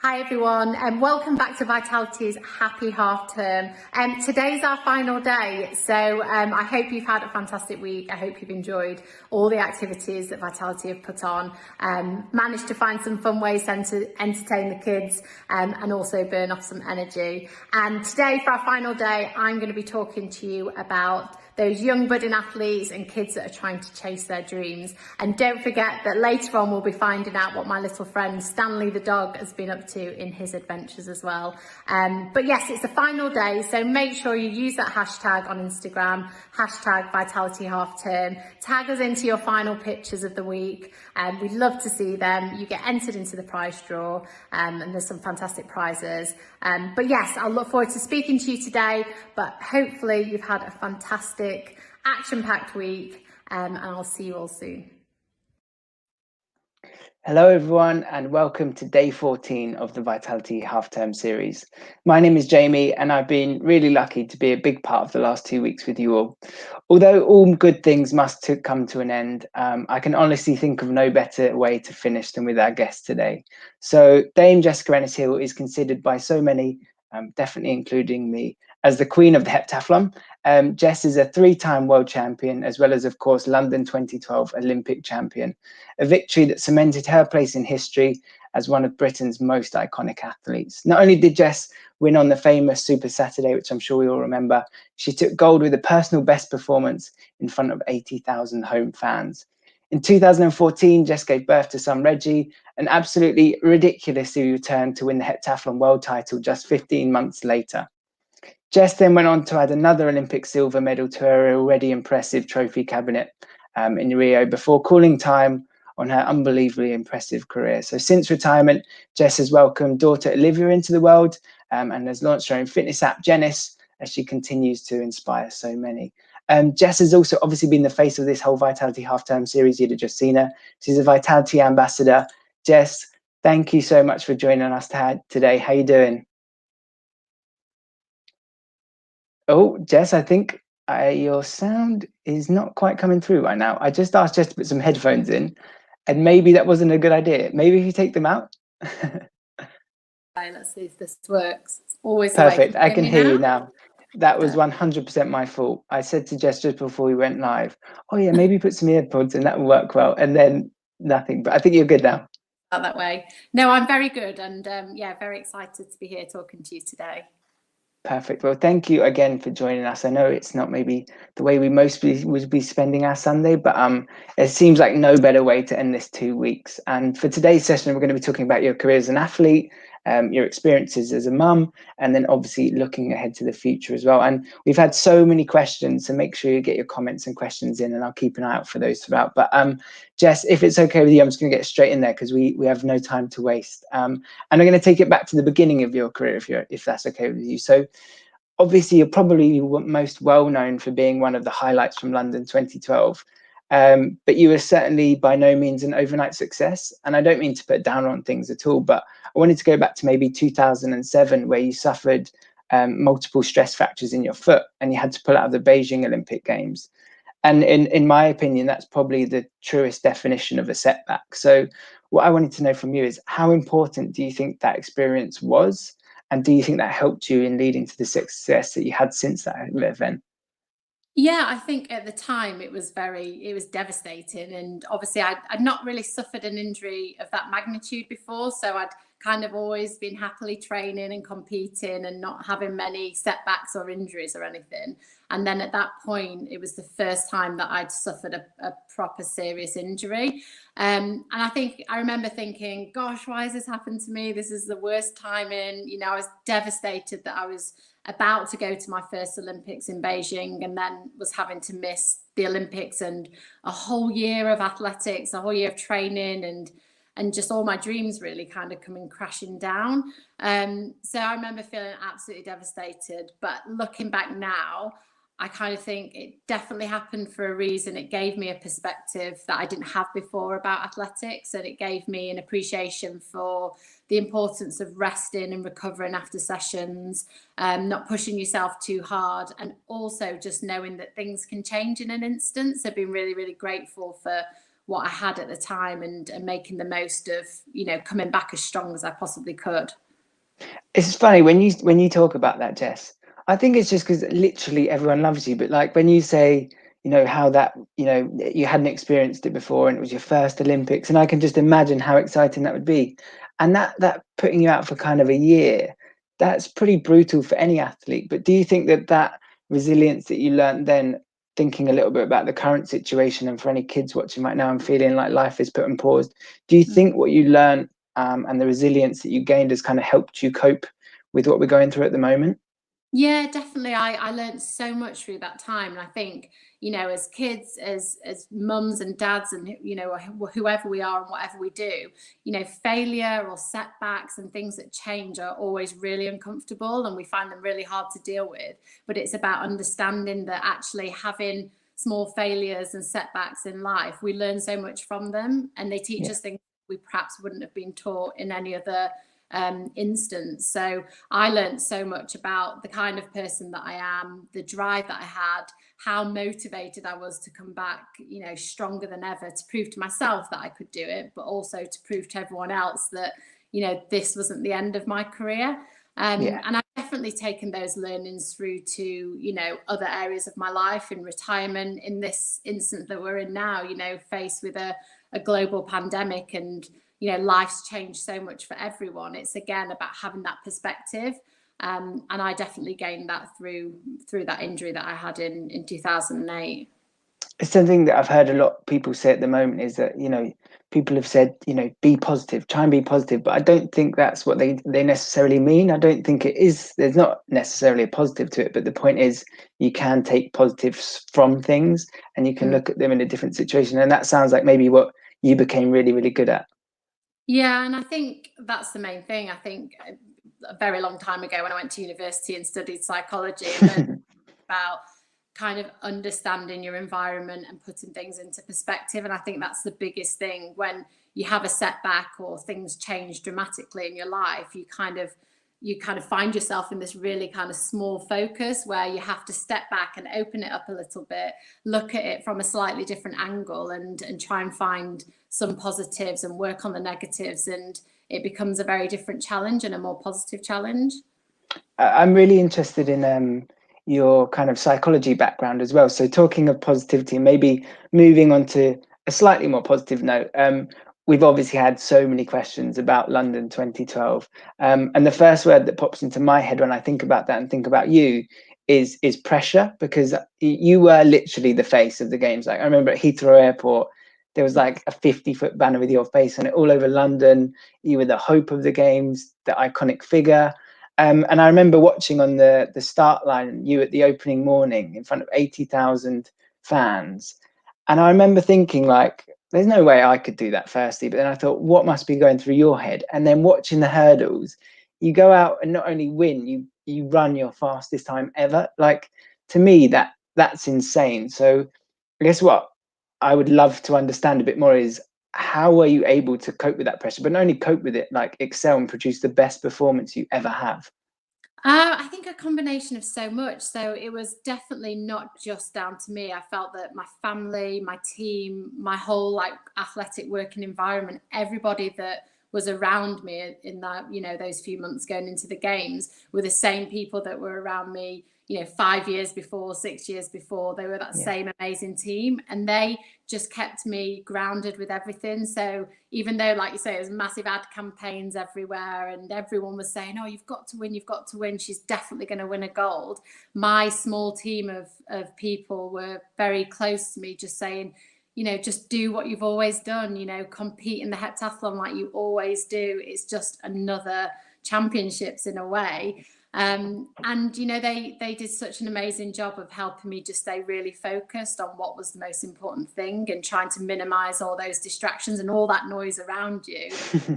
Hi everyone, and welcome back to Vitality's Happy Half Term. Today's our final day, so I hope you've had a fantastic week. I hope you've enjoyed all the activities that Vitality have put on, managed to find some fun ways to entertain the kids and also burn off some energy. And today for our final day, I'm going to be talking to you about those young budding athletes and kids that are trying to chase their dreams. And don't forget that later on we'll be finding out what my little friend Stanley the dog has been up to in his adventures as well. But yes, it's the final day, so make sure you use that hashtag on Instagram, hashtag Vitality Half Term. Tag us into your final pictures of the week, and we'd love to see them. You get entered into the prize draw, and there's some fantastic prizes. But yes, I'll look forward to speaking to you today, but hopefully you've had a fantastic action-packed week, and I'll see you all soon. Hello everyone, and welcome to day 14 of the Vitality Half-Term series. My name is Jamie, and I've been really lucky to be a big part of the last 2 weeks with you all. Although all good things must come to an end, I can honestly think of no better way to finish than with our guest today. So Dame Jessica Ennis-Hill is considered by so many, definitely including me, as the queen of the heptathlon. Jess is a 3-time world champion, as well as, of course, London 2012 Olympic champion, a victory that cemented her place in history as one of Britain's most iconic athletes. Not only did Jess win on the famous Super Saturday, which I'm sure we all remember, she took gold with a personal best performance in front of 80,000 home fans. In 2014, Jess gave birth to son Reggie, and absolutely ridiculously returned to win the heptathlon world title just 15 months later. Jess then went on to add another Olympic silver medal to her already impressive trophy cabinet in Rio before calling time on her unbelievably impressive career. So since retirement, Jess has welcomed daughter Olivia into the world and has launched her own fitness app, Jenice, as she continues to inspire so many. Jess has also obviously been the face of this whole Vitality Half-Term series. You'd have just seen her. She's a Vitality ambassador. Jess, thank you so much for joining us today. How you doing? Oh, Jess, I think your sound is not quite coming through right now. I just asked Jess to put some headphones in, and maybe that wasn't a good idea. Maybe if you take them out. Let's see if this works. It's always perfect. I can hear you now. That was Yeah. 100% my fault. I said to Jess just before we went live, oh yeah, maybe put some earpods and that will work well. And then nothing, but I think you're good now. That way. No, I'm very good, and yeah, very excited to be here talking to you today. Perfect. Well, thank you again for joining us. I know it's not maybe the way we mostly would be spending our Sunday, but it seems like no better way to end this 2 weeks. And for today's session, we're going to be talking about your career as an athlete, your experiences as a mum, and then obviously looking ahead to the future as well. And we've had so many questions, so make sure you get your comments and questions in, and I'll keep an eye out for those throughout. But Jess, if it's okay with you, I'm just going to get straight in there because we have no time to waste. And I'm going to take it back to the beginning of your career, if that's okay with you. So obviously you're probably most well known for being one of the highlights from London 2012. But you were certainly by no means an overnight success. And I don't mean to put down on things at all, but I wanted to go back to maybe 2007, where you suffered multiple stress fractures in your foot and you had to pull out of the Beijing Olympic Games. And in my opinion, that's probably the truest definition of a setback. So what I wanted to know from you is, how important do you think that experience was? And do you think that helped you in leading to the success that you had since that event? Yeah, I think at the time it was devastating, and obviously I'd not really suffered an injury of that magnitude before, so I'd kind of always been happily training and competing and not having many setbacks or injuries or anything. And then at that point, it was the first time that I'd suffered a proper serious injury. And I think I remember thinking, gosh, why has this happened to me? This is the worst timing. You know, I was devastated that I was about to go to my first Olympics in Beijing and then was having to miss the Olympics and a whole year of athletics, a whole year of training, and just all my dreams really kind of coming crashing down. So I remember feeling absolutely devastated. But looking back now, I kind of think it definitely happened for a reason. It gave me a perspective that I didn't have before about athletics, and it gave me an appreciation for the importance of resting and recovering after sessions, not pushing yourself too hard, and also just knowing that things can change in an instant. So I've been really, really grateful for what I had at the time, and making the most of, you know, coming back as strong as I possibly could. It's funny when you talk about that, Jess. I think it's just because literally everyone loves you. But like when you say, you know, how that, you know, you hadn't experienced it before and it was your first Olympics, and I can just imagine how exciting that would be. And that putting you out for kind of a year, that's pretty brutal for any athlete. But do you think that that resilience that you learned then, thinking a little bit about the current situation, and for any kids watching right now and feeling like life is put on pause, do you think what you learned and the resilience that you gained has kind of helped you cope with what we're going through at the moment? Yeah, definitely. I learned so much through that time. And I think, you know, as kids, as mums and dads, and, you know, whoever we are and whatever we do, you know, failure or setbacks and things that change are always really uncomfortable, and we find them really hard to deal with. But it's about understanding that actually having small failures and setbacks in life, we learn so much from them, and they teach Yeah. us things we perhaps wouldn't have been taught in any other instance. So I learned so much about the kind of person that I am, the drive that I had, how motivated I was to come back, you know, stronger than ever, to prove to myself that I could do it, but also to prove to everyone else that, you know, this wasn't the end of my career. Yeah. And I've definitely taken those learnings through to, you know, other areas of my life, in retirement, in this instance that we're in now, you know, faced with a global pandemic, and, you know, life's changed so much for everyone. It's again about having that perspective. And I definitely gained that through that injury that I had in 2008. It's something that I've heard a lot of people say at the moment, is that, you know, people have said, you know, be positive, try and be positive. But I don't think that's what they necessarily mean. I don't think it is. There's not necessarily a positive to it. But the point is, you can take positives from things and you can Mm. look at them in a different situation. And that sounds like maybe what you became really, really good at. Yeah, and I think that's the main thing. I think a very long time ago, when I went to university and studied psychology and learned about kind of understanding your environment and putting things into perspective. And I think that's the biggest thing when you have a setback or things change dramatically in your life. You kind of find yourself in this really kind of small focus where you have to step back and open it up a little bit, look at it from a slightly different angle, and try and find some positives and work on the negatives, and it becomes a very different challenge and a more positive challenge. I'm really interested in your kind of psychology background as well. So talking of positivity, maybe moving on to a slightly more positive note. We've obviously had so many questions about London 2012, and the first word that pops into my head when I think about that and think about you is pressure, because you were literally the face of the games. Like I remember at Heathrow Airport, there was like a 50-foot banner with your face on it all over London. You were the hope of the games, the iconic figure. And I remember watching on the start line, you at the opening morning in front of 80,000 fans. And I remember thinking, like, there's no way I could do that, firstly. But then I thought, what must be going through your head? And then watching the hurdles, you go out and not only win, you run your fastest time ever. Like, to me, that's insane. So I guess what I would love to understand a bit more is, how were you able to cope with that pressure, but not only cope with it, like excel and produce the best performance you ever have? I think a combination of so much. So it was definitely not just down to me. I felt that my family, my team, my whole like athletic working environment, everybody that was around me in that, you know, those few months going into the games were the same people that were around me, you know, 5 years before, 6 years before. They were that Yeah. same amazing team, and they just kept me grounded with everything. So even though, like you say, there's massive ad campaigns everywhere and everyone was saying, oh, you've got to win, you've got to win, she's definitely going to win a gold, my small team of people were very close to me, just saying, you know, just do what you've always done, you know, compete in the heptathlon like you always do. It's just another championships in a way. And you know, they did such an amazing job of helping me just stay really focused on what was the most important thing, and trying to minimize all those distractions and all that noise around you,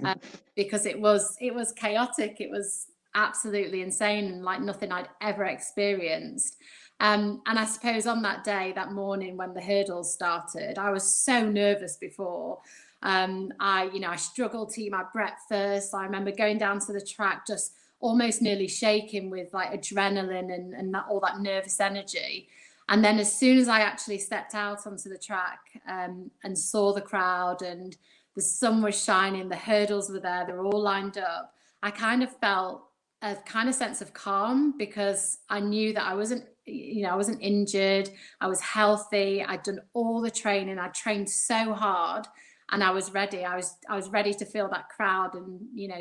uh, because it was chaotic. It was absolutely insane, and like nothing I'd ever experienced. And I suppose on that day, that morning when the hurdles started, I was so nervous before. I struggled to eat my breakfast. I remember going down to the track just almost nearly shaking with like adrenaline and all that nervous energy. And then as soon as I actually stepped out onto the track, and saw the crowd, and the sun was shining, the hurdles were there, they were all lined up, I kind of felt a kind of sense of calm, because I knew that I wasn't, I wasn't injured. I was healthy. I'd done all the training. I trained so hard, and I was ready. I was ready to feel that crowd, and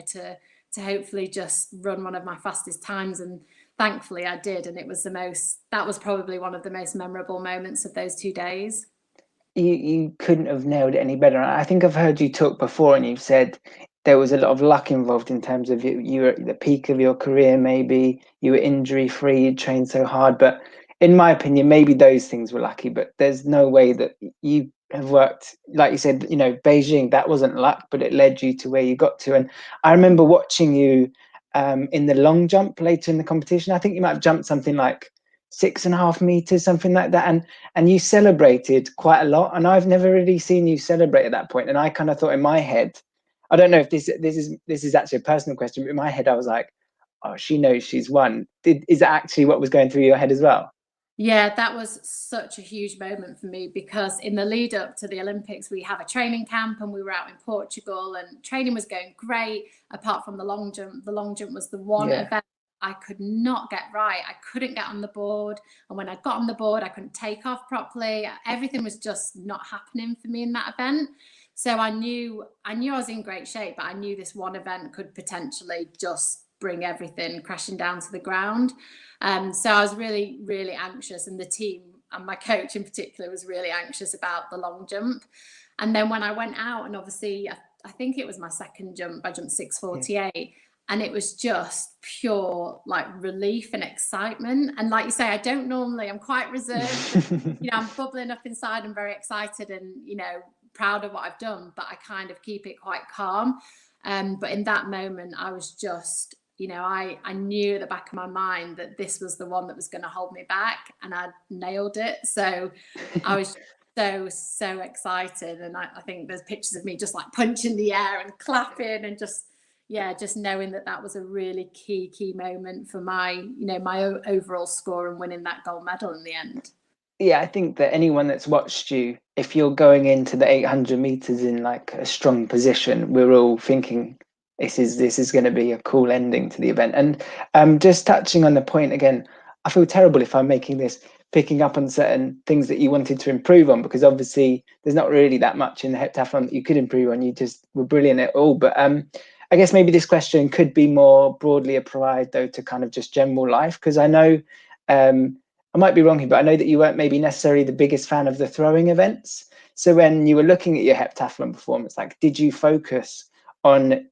to hopefully just run one of my fastest times. And thankfully I did. And that was probably one of the most memorable moments of those 2 days. You couldn't have nailed it any better. I think I've heard you talk before, and you've said there was a lot of luck involved in terms of you were at the peak of your career, maybe you were injury free, you trained so hard. But in my opinion, maybe those things were lucky, but there's no way that you have worked, like you said, Beijing, that wasn't luck, but it led you to where you got to. And I remember watching you in the long jump later in the competition. I think you might have jumped something like 6.5 meters, something like that. And you celebrated quite a lot. And I've never really seen you celebrate at that point. And I kind of thought in my head, I don't know if this is actually a personal question, but in my head, I was like, oh, she knows she's won. Is that actually what was going through your head as well? Yeah, that was such a huge moment for me, because in the lead up to the Olympics, we have a training camp, and we were out in Portugal, and training was going great, apart from the long jump. The long jump was the one Yeah. event I could not get right. I couldn't get on the board. And when I got on the board, I couldn't take off properly. Everything was just not happening for me in that event. So I knew I was in great shape, but I knew this one event could potentially just bring everything crashing down to the ground. So I was really, really anxious, and the team and my coach in particular was really anxious about the long jump. And then when I went out, and obviously I think it was my second jump, I jumped 6:48, and it was just pure like relief and excitement. And like you say, I'm quite reserved. I'm bubbling up inside and very excited, and proud of what I've done, but I kind of keep it quite calm. But in that moment, I was just, I knew at the back of my mind that this was the one that was going to hold me back, and I nailed it. So I was so excited. And I think there's pictures of me just like punching the air and clapping, and just knowing that was a really key moment for my overall score and winning that gold medal in the end. Yeah, I think that anyone that's watched you, if you're going into the 800 meters in like a strong position, we're all thinking this is going to be a cool ending to the event. And just touching on the point again, I feel terrible if I'm making this picking up on certain things that you wanted to improve on, because obviously there's not really that much in the heptathlon that you could improve on. You just were brilliant at all. But I guess maybe this question could be more broadly applied though to kind of just general life, because I know I might be wrong here, but I know that you weren't maybe necessarily the biggest fan of the throwing events. So when you were looking at your heptathlon performance, like, did you focus on,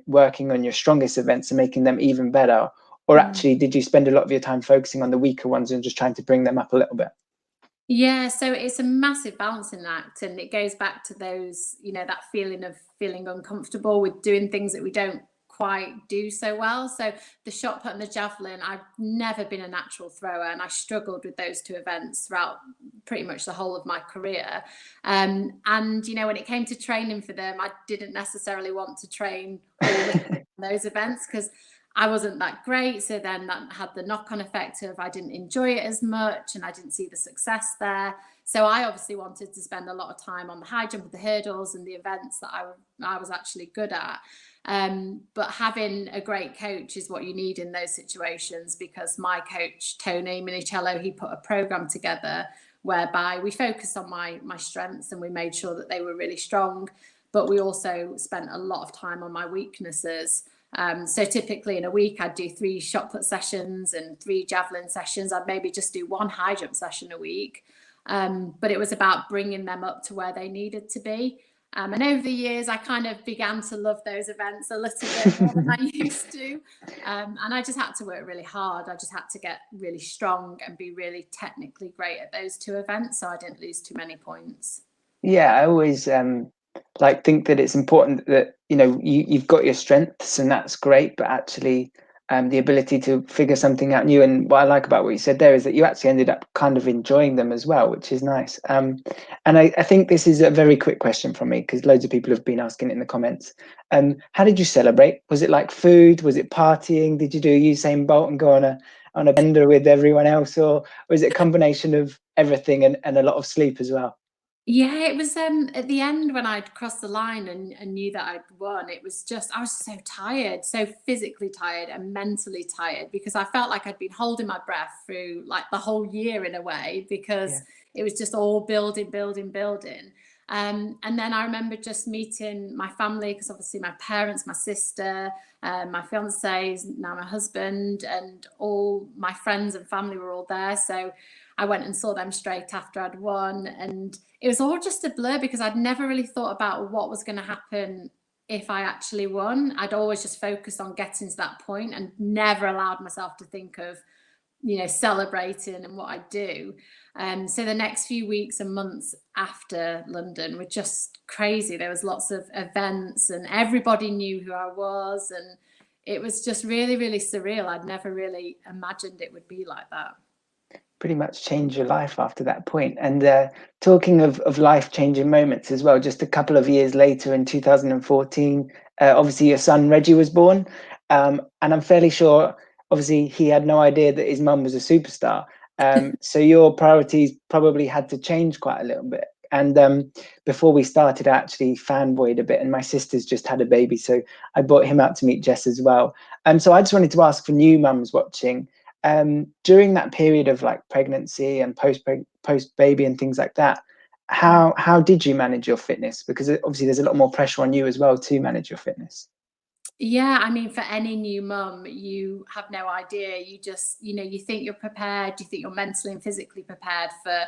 working on your strongest events and making them even better? Or actually, did you spend a lot of your time focusing on the weaker ones and just trying to bring them up a little bit? Yeah, so it's a massive balancing act, and it goes back to those, that feeling of feeling uncomfortable with doing things that we don't quite do so well. So the shot put and the javelin, I've never been a natural thrower, and I struggled with those two events throughout pretty much the whole of my career. And when it came to training for them, I didn't necessarily want to train all those events, because I wasn't that great. So then that had the knock-on effect of I didn't enjoy it as much, and I didn't see the success there. So I obviously wanted to spend a lot of time on the high jump, the hurdles, and the events that I was actually good at. But having a great coach is what you need in those situations, because my coach, Tony Minicello, he put a program together whereby we focused on my strengths, and we made sure that they were really strong, but we also spent a lot of time on my weaknesses. So typically in a week, I'd do 3 shot put sessions and 3 javelin sessions. I'd maybe just do 1 high jump session a week. But it was about bringing them up to where they needed to be. And over the years, I kind of began to love those events a little bit more than I used to. And I just had to work really hard. I just had to get really strong and be really technically great at those 2 events, so I didn't lose too many points. Yeah, I always think that it's important that you've got your strengths, and that's great, but actually the ability to figure something out new. And what I like about what you said there is that you actually ended up kind of enjoying them as well, which is nice. And I think this is a very quick question from me, because loads of people have been asking it in the comments. How did you celebrate? Was it like food? Was it partying? Did you do Usain Bolt and go on on a bender with everyone else, or was it a combination of everything and a lot of sleep as well? Yeah, it was at the end when I'd crossed the line and knew that I'd won. It was just I was so tired, so physically tired and mentally tired, because I felt like I'd been holding my breath through like the whole year in a way, Yeah. because it was just all building, building, building. And then I remember just meeting my family, because obviously my parents, my sister, my fiance, now my husband, and all my friends and family were all there. So I went and saw them straight after I'd won, and it was all just a blur, because I'd never really thought about what was going to happen if I actually won. I'd always just focused on getting to that point and never allowed myself to think of, celebrating and what I do. So the next few weeks and months after London were just crazy. There was lots of events and everybody knew who I was, and it was just really, really surreal. I'd never really imagined it would be like that. Pretty much change your life after that point. And talking of life-changing moments as well, just a couple of years later in 2014, obviously your son Reggie was born. And I'm fairly sure, obviously, he had no idea that his mum was a superstar. So your priorities probably had to change quite a little bit. And before we started, I actually fanboyed a bit, and my sister's just had a baby, so I brought him out to meet Jess as well. So I just wanted to ask for new mums watching, during that period of like pregnancy and post baby and things like that, how did you manage your fitness? Because obviously there's a lot more pressure on you as well to manage your fitness. Yeah, I mean, for any new mum, you have no idea. You just, you think you're prepared, you think you're mentally and physically prepared for,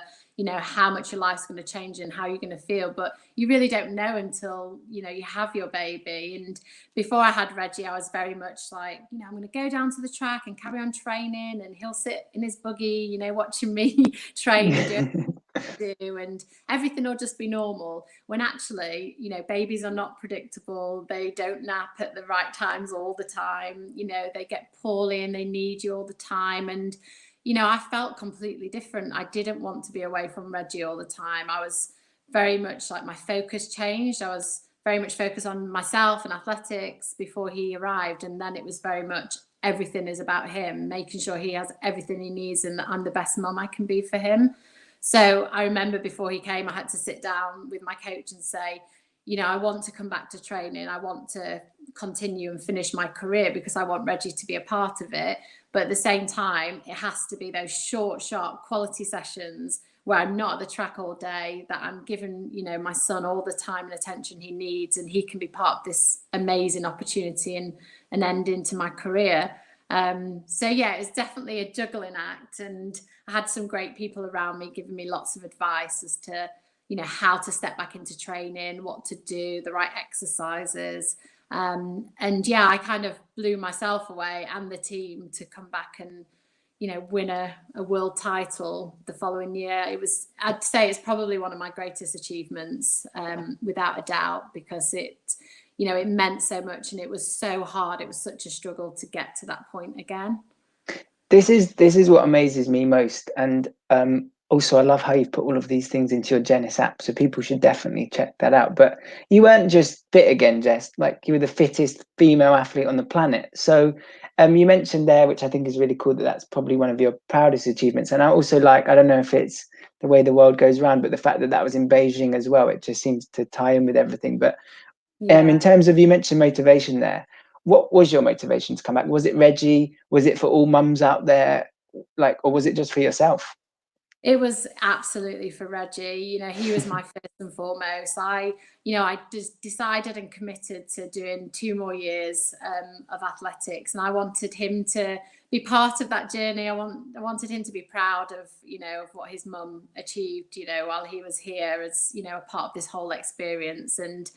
how much your life's going to change and how you're going to feel. But you really don't know until, you have your baby. And before I had Reggie, I was very much like, I'm going to go down to the track and carry on training, and he'll sit in his buggy, watching me train and do, and everything will just be normal, when actually, babies are not predictable. They don't nap at the right times all the time. They get poorly and they need you all the time. And I felt completely different. I didn't want to be away from Reggie all the time. I was very much like, my focus changed. I was very much focused on myself and athletics before he arrived, and then it was very much everything is about him, making sure he has everything he needs and that I'm the best mum I can be for him. So I remember before he came, I had to sit down with my coach and say, I want to come back to training. I want to continue and finish my career, because I want Reggie to be a part of it. But at the same time, it has to be those short, sharp quality sessions where I'm not at the track all day, that I'm giving, my son all the time and attention he needs, and he can be part of this amazing opportunity and an end into my career. So yeah, it's definitely a juggling act, and I had some great people around me giving me lots of advice as to, how to step back into training, what to do, the right exercises. And yeah, I kind of blew myself away and the team to come back and, win a world title the following year. I'd say it's probably one of my greatest achievements, without a doubt, because it meant so much, and it was so hard. It was such a struggle to get to that point again. This is what amazes me most. And also I love how you've put all of these things into your Genis app, so people should definitely check that out. But you weren't just fit again, Jess, like you were the fittest female athlete on the planet. So you mentioned there, which I think is really cool, that that's probably one of your proudest achievements. And I also like, I don't know if it's the way the world goes around, but the fact that that was in Beijing as well, it just seems to tie in with everything. But in Yeah. terms of, you mentioned motivation there, what was your motivation to come back? Was it Reggie? Was it for all mums out there? Like, or was it just for yourself? It was absolutely for Reggie. He was my first and foremost. I just decided and committed to doing 2 more years of athletics, and I wanted him to be part of that journey. I wanted him to be proud of, of what his mum achieved, while he was here, as, a part of this whole experience. And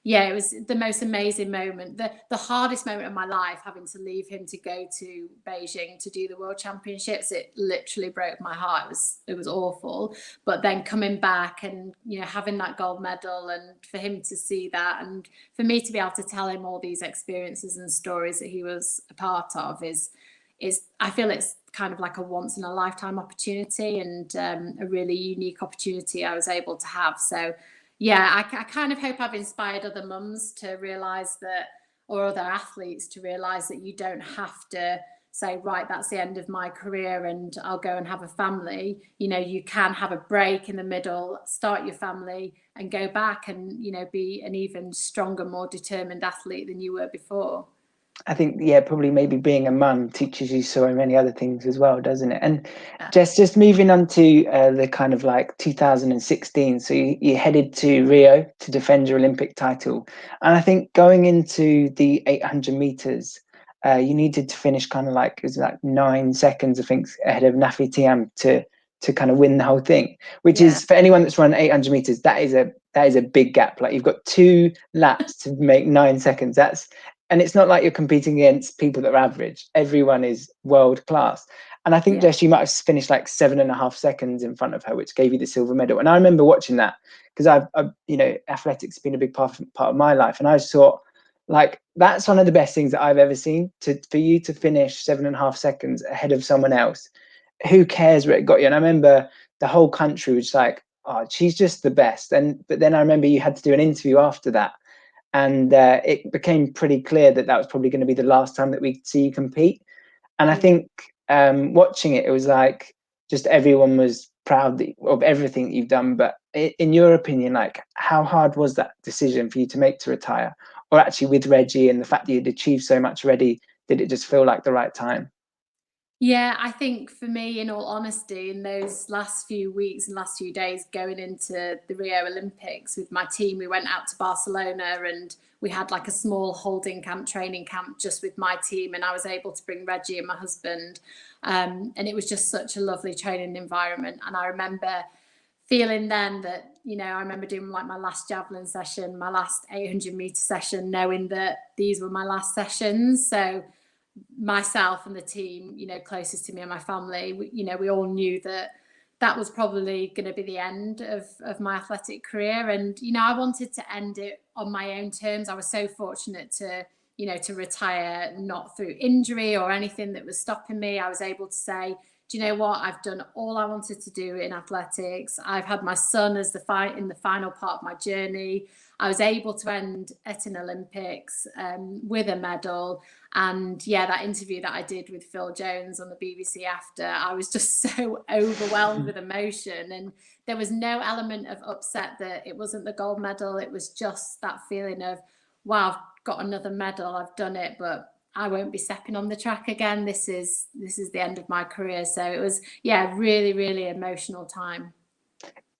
yeah, it was the most amazing moment, the hardest moment of my life, having to leave him to go to Beijing to do the World Championships. It literally broke my heart. It was awful. But then coming back and, having that gold medal, and for him to see that, and for me to be able to tell him all these experiences and stories that he was a part of, is I feel it's kind of like a once in a lifetime opportunity, and a really unique opportunity I was able to have. So yeah, I kind of hope I've inspired other mums to realize that, or other athletes to realize that you don't have to say, right, that's the end of my career and I'll go and have a family. You know, you can have a break in the middle, start your family and go back and, you know, be an even stronger, more determined athlete than you were before. I think, yeah, probably maybe being a mum teaches you so many other things as well, doesn't it? And Yeah. just moving on to the kind of like 2016. So you headed to Rio to defend your Olympic title. And I think going into the 800 meters, you needed to finish kind of like, it was like 9 seconds, I think, ahead of Nafi Tiam to kind of win the whole thing, which Yeah. is, for anyone that's run 800 meters, that is a big gap. Like, you've got 2 laps to make 9 seconds. And it's not like you're competing against people that are average. Everyone is world class. And I think, Yeah. Jess, you might have finished like 7.5 seconds in front of her, which gave you the silver medal. And I remember watching that because I've you know, athletics has been a big part of my life. And I just thought, like, that's one of the best things that I've ever seen, for you to finish 7.5 seconds ahead of someone else. Who cares where it got you? And I remember the whole country was like, oh, she's just the best. But then I remember you had to do an interview after that. And it became pretty clear that that was probably going to be the last time that we'd see you compete. And I think watching it, it was like just everyone was proud of everything that you've done. But in your opinion, like, how hard was that decision for you to make to retire? Or actually, with Reggie and the fact that you'd achieved so much already, did it just feel like the right time? Yeah, I think for me, in all honesty, in those last few weeks and last few days going into the Rio Olympics with my team, we went out to Barcelona and we had like a small holding camp, training camp just with my team. And I was able to bring Reggie and my husband. And it was just such a lovely training environment. And I remember feeling then that, you know, I remember doing like my last javelin session, my last 800-meter session, knowing that these were my last sessions. So myself and the team, you know, closest to me and my family, you know, we all knew that that was probably going to be the end of my athletic career. And, you know, I wanted to end it on my own terms. I was so fortunate to, you know, to retire not through injury or anything that was stopping me. I was able to say, do you know what? I've done all I wanted to do in athletics. I've had my son as in the final part of my journey. I was able to end at an Olympics with a medal. And yeah, that interview that I did with Phil Jones on the BBC after, I was just so overwhelmed with emotion. And there was no element of upset that it wasn't the gold medal. It was just that feeling of, wow, I've got another medal, I've done it, but I won't be stepping on the track again. This is the end of my career. So it was, yeah, really, really emotional time.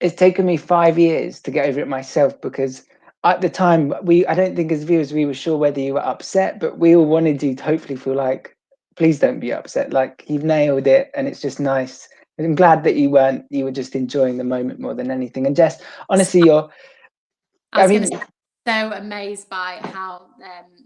It's taken me 5 years to get over it myself, because at the time, I don't think as viewers we were sure whether you were upset, but we all wanted you to hopefully feel like, please don't be upset, like, you've nailed it. And it's just nice. And I'm glad that you weren't. You were just enjoying the moment more than anything. And Jess, honestly, I I was going to mean, say, so amazed by how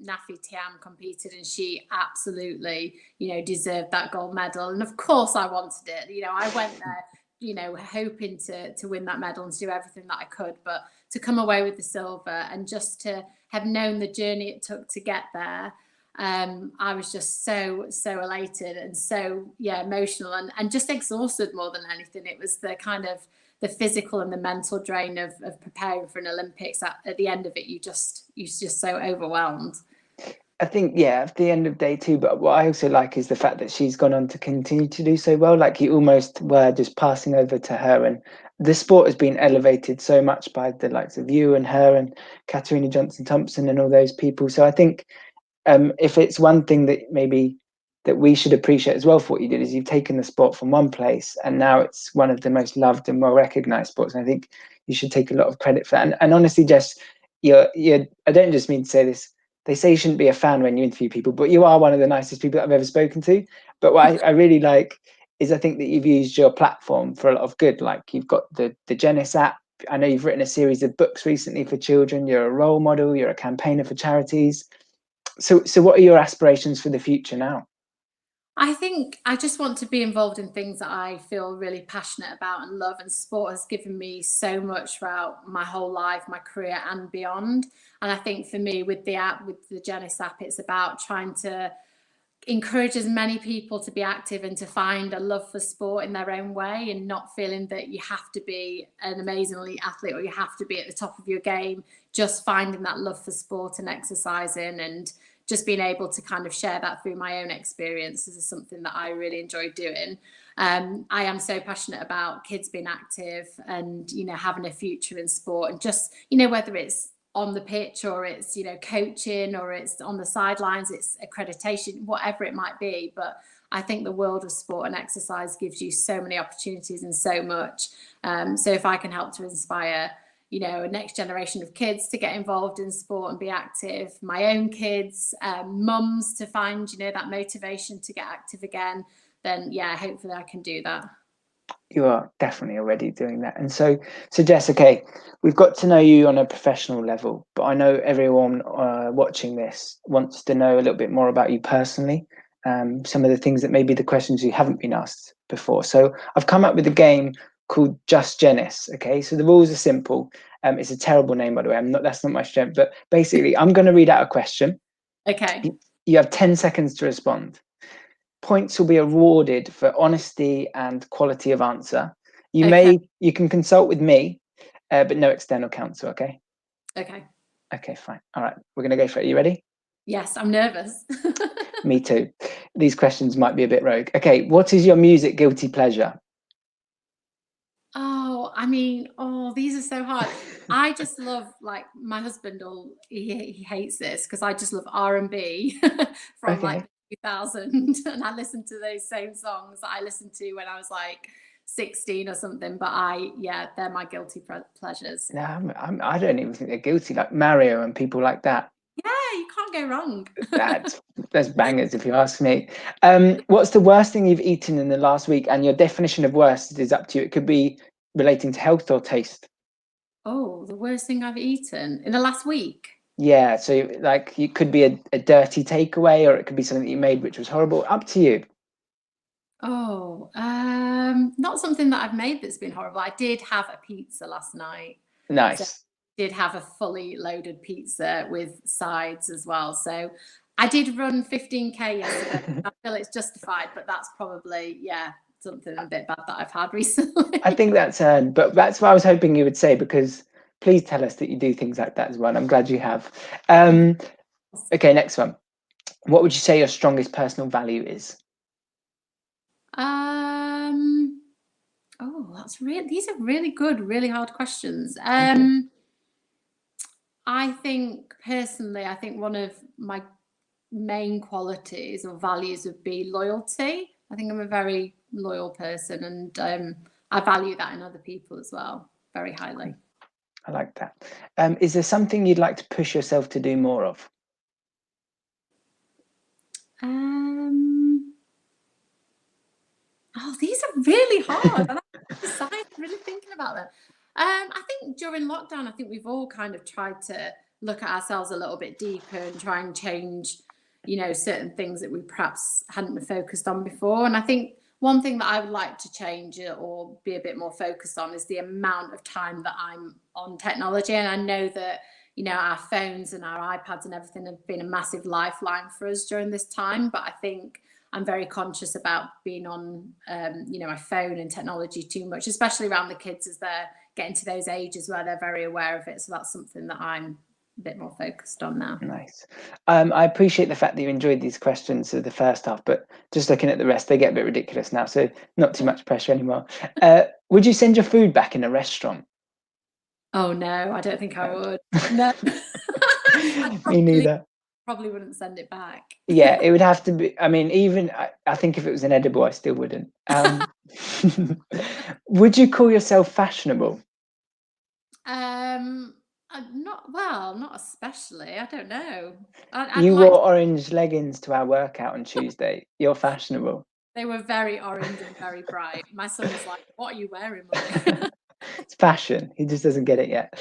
Nafi Tiam competed, and she absolutely, you know, deserved that gold medal. And of course, I wanted it. You know, I went there, you know, hoping to win that medal and to do everything that I could, but to come away with the silver and just to have known the journey it took to get there. I was just so elated and so, yeah, emotional and just exhausted more than anything. It was the kind of the physical and the mental drain of preparing for an Olympics. At the end of it, you're just so overwhelmed. I think, yeah, at the end of day two. But what I also like is the fact that she's gone on to continue to do so well. Like, you almost were just passing over to her, and the sport has been elevated so much by the likes of you and her and Katarina Johnson Thompson and all those people. So I think, if it's one thing that maybe that we should appreciate as well for what you did, is you've taken the sport from one place and now it's one of the most loved and well recognized sports. And I think you should take a lot of credit for that. And honestly, Jess, you're I don't just mean to say this. They say you shouldn't be a fan when you interview people, but you are one of the nicest people that I've ever spoken to. But what I really like is, I think that you've used your platform for a lot of good. Like, you've got the Genis app. I know you've written a series of books recently for children. You're a role model. You're a campaigner for charities. So what are your aspirations for the future now? I think I just want to be involved in things that I feel really passionate about and love. And sport has given me so much throughout my whole life, my career, and beyond. And I think for me, with the app, with the Genis app, it's about trying to encourage as many people to be active and to find a love for sport in their own way, and not feeling that you have to be an amazing elite athlete or you have to be at the top of your game. Just finding that love for sport and exercising and just being able to kind of share that through my own experiences is something that I really enjoy doing. I am so passionate about kids being active and, having a future in sport, and just, whether it's on the pitch or it's, coaching, or it's on the sidelines, it's accreditation, whatever it might be. But I think the world of sport and exercise gives you so many opportunities and so much. So if I can help to inspire, a next generation of kids to get involved in sport and be active, my own kids, mums to find, that motivation to get active again, then yeah, hopefully I can do that. You are definitely already doing that. And so Jessica, we've got to know you on a professional level, but I know everyone watching this wants to know a little bit more about you personally. Some of the things that maybe the questions you haven't been asked before. So I've come up with a game called Just Janice. Okay, so the rules are simple. It's a terrible name, by the way. That's not my strength, but basically I'm going to read out a question. Okay. You have 10 seconds to respond. Points will be awarded for honesty and quality of answer. You can consult with me, but no external counsel. Okay. Okay, fine. All right, we're going to go for it. Are you ready? Yes, I'm nervous. Me too. These questions might be a bit rogue. Okay, what is your music guilty pleasure? These are so hard. I just love, like, my husband he hates this because I just love R&B from like 2000, and I listen to those same songs that I listened to when I was like 16 or something. But they're my guilty pleasures. No, I don't even think they're guilty. Like Mario and people like that. Yeah, you can't go wrong. That's bangers if you ask me. What's the worst thing you've eaten in the last week? And your definition of worst is up to you. It could be relating to health or taste. Oh, the worst thing I've eaten in the last week? Yeah, so like it could be a dirty takeaway, or it could be something that you made which was horrible. Up to you. Oh, not something that I've made that's been horrible. I did have a pizza last night. Nice. So I did have a fully loaded pizza with sides as well. So I did run 15K yesterday. I feel it's justified, but that's probably, something a bit bad that I've had recently. I think that's earned, but that's what I was hoping you would say, because please tell us that you do things like that as well. I'm glad you have. Okay, next one. What would you say your strongest personal value is? These are really good, really hard questions. I think personally, one of my main qualities or values would be loyalty. I think I'm a very loyal person, and I value that in other people as well, very highly. I like that. Is there something you'd like to push yourself to do more of? These are really hard. And I'm really thinking about them. I think during lockdown, I think we've all kind of tried to look at ourselves a little bit deeper and try and change, certain things that we perhaps hadn't focused on before. And I think one thing that I would like to change or be a bit more focused on is the amount of time that I'm on technology. And I know that, our phones and our iPads and everything have been a massive lifeline for us during this time. But I think I'm very conscious about being on, my phone and technology too much, especially around the kids as they're getting to those ages where they're very aware of it. So that's something that I'm a bit more focused on now. Nice. I appreciate the fact that you enjoyed these questions of the first half, but just looking at the rest, they get a bit ridiculous now. So not too much pressure anymore. Would you send your food back in a restaurant? Oh, no, I don't think I would. No. Me neither. Probably wouldn't send it back. Yeah, it would have to be. I mean, even I think if it was inedible, I still wouldn't. Would you call yourself fashionable? Not especially. I don't know. You wore orange leggings to our workout on Tuesday. You're fashionable. They were very orange and very bright. My son was like, "What are you wearing, Mummy?" It's fashion. He just doesn't get it yet.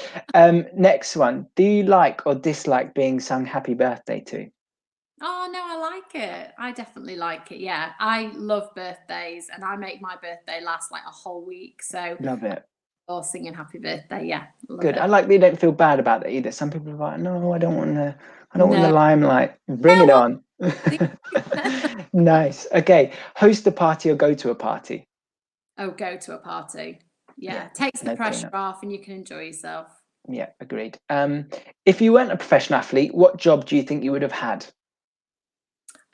Next one. Do you like or dislike being sung happy birthday to? Oh, no, I like it. I definitely like it. Yeah, I love birthdays, and I make my birthday last like a whole week. So Love it. or singing happy birthday. Yeah, love Good. it. I like that you don't feel bad about that either. Some people are like, no, I don't want the No. limelight. Bring it No, on. Nice. Okay. Host a party or go to a party? Oh, go to a party. Yeah, takes the pressure off and you can enjoy yourself. Yeah, agreed. If you weren't a professional athlete, what job do you think you would have had?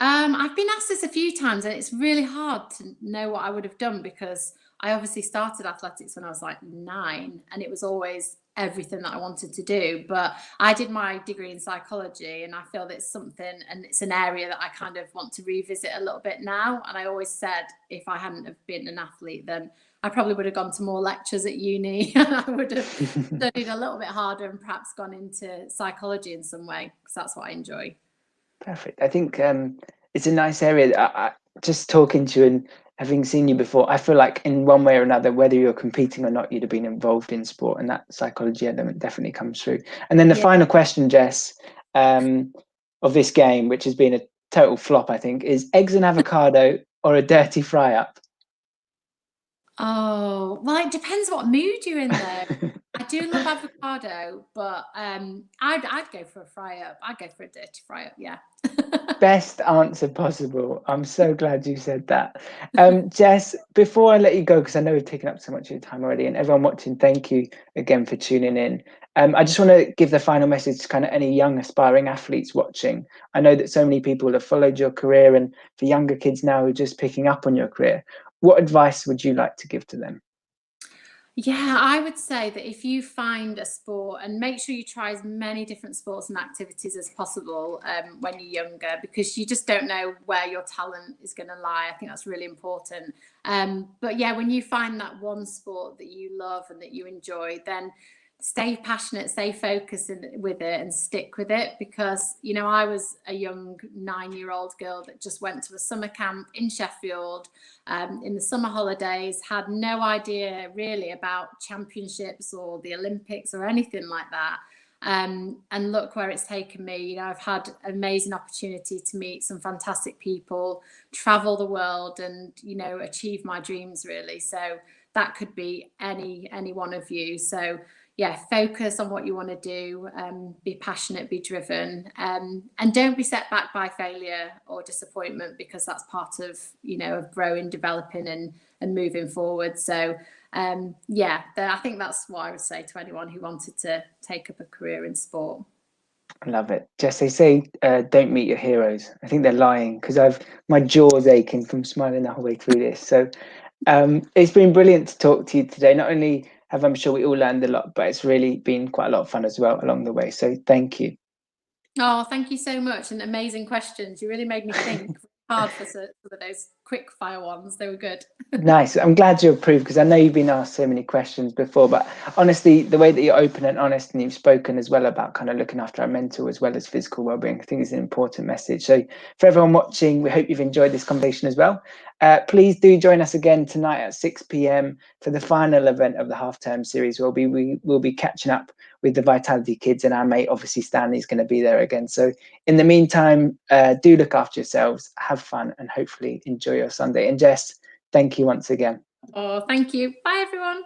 I've been asked this a few times, and it's really hard to know what I would have done because I obviously started athletics when I was like 9, and it was always everything that I wanted to do. But I did my degree in psychology, and I feel that it's something, and it's an area that I kind of want to revisit a little bit now. And I always said if I hadn't have been an athlete, then I probably would have gone to more lectures at uni, and I would have studied a little bit harder and perhaps gone into psychology in some way because that's what I enjoy. Perfect. I think it's a nice area. Just talking to you and having seen you before, I feel like in one way or another, whether you're competing or not, you'd have been involved in sport, and that psychology element definitely comes through. And then the Yeah. final question, Jess, of this game, which has been a total flop, I think, is eggs and avocado or a dirty fry up? Oh, well, it depends what mood you're in though. I do love avocado, but I'd go for a fry up. I'd go for a dirty fry up, yeah. Best answer possible. I'm so glad you said that. Jess, before I let you go, because I know we've taken up so much of your time already, and everyone watching, thank you again for tuning in. I just want to give the final message to kind of any young aspiring athletes watching. I know that so many people have followed your career, and for younger kids now who are just picking up on your career, what advice would you like to give to them? Yeah, I would say that if you find a sport, and make sure you try as many different sports and activities as possible when you're younger, because you just don't know where your talent is going to lie. I think that's really important. But yeah, when you find that one sport that you love and that you enjoy, then stay passionate, stay focused with it, and stick with it. Because I was a young 9-year-old girl that just went to a summer camp in Sheffield in the summer holidays, had no idea really about championships or the Olympics or anything like that. And look where it's taken me. I've had amazing opportunity to meet some fantastic people, travel the world, and achieve my dreams really. So that could be any one of you. So yeah, focus on what you want to do, be passionate, be driven, and don't be set back by failure or disappointment, because that's part of growing, developing, and moving forward. So yeah, I think that's what I would say to anyone who wanted to take up a career in sport. I love it. Jess, they say don't meet your heroes. I think they're lying, because my jaw's aching from smiling the whole way through this. So it's been brilliant to talk to you today. Not only have I'm sure we all learned a lot, but it's really been quite a lot of fun as well along the way. So thank you. Oh, thank you so much, and amazing questions. You really made me think hard for some of those quick fire ones. They were good. Nice. I'm glad you approved, because I know you've been asked so many questions before, but honestly, the way that you're open and honest, and you've spoken as well about kind of looking after our mental as well as physical well-being, I think is an important message. So for everyone watching, we hope you've enjoyed this conversation as well. Please do join us again tonight at 6 p.m. for the final event of the half-term series. We will be catching up with the Vitality kids, and our mate, obviously Stanley's going to be there again. So in the meantime, do look after yourselves, have fun, and hopefully enjoy your Sunday. And Jess, thank you once again. Oh, thank you. Bye, everyone.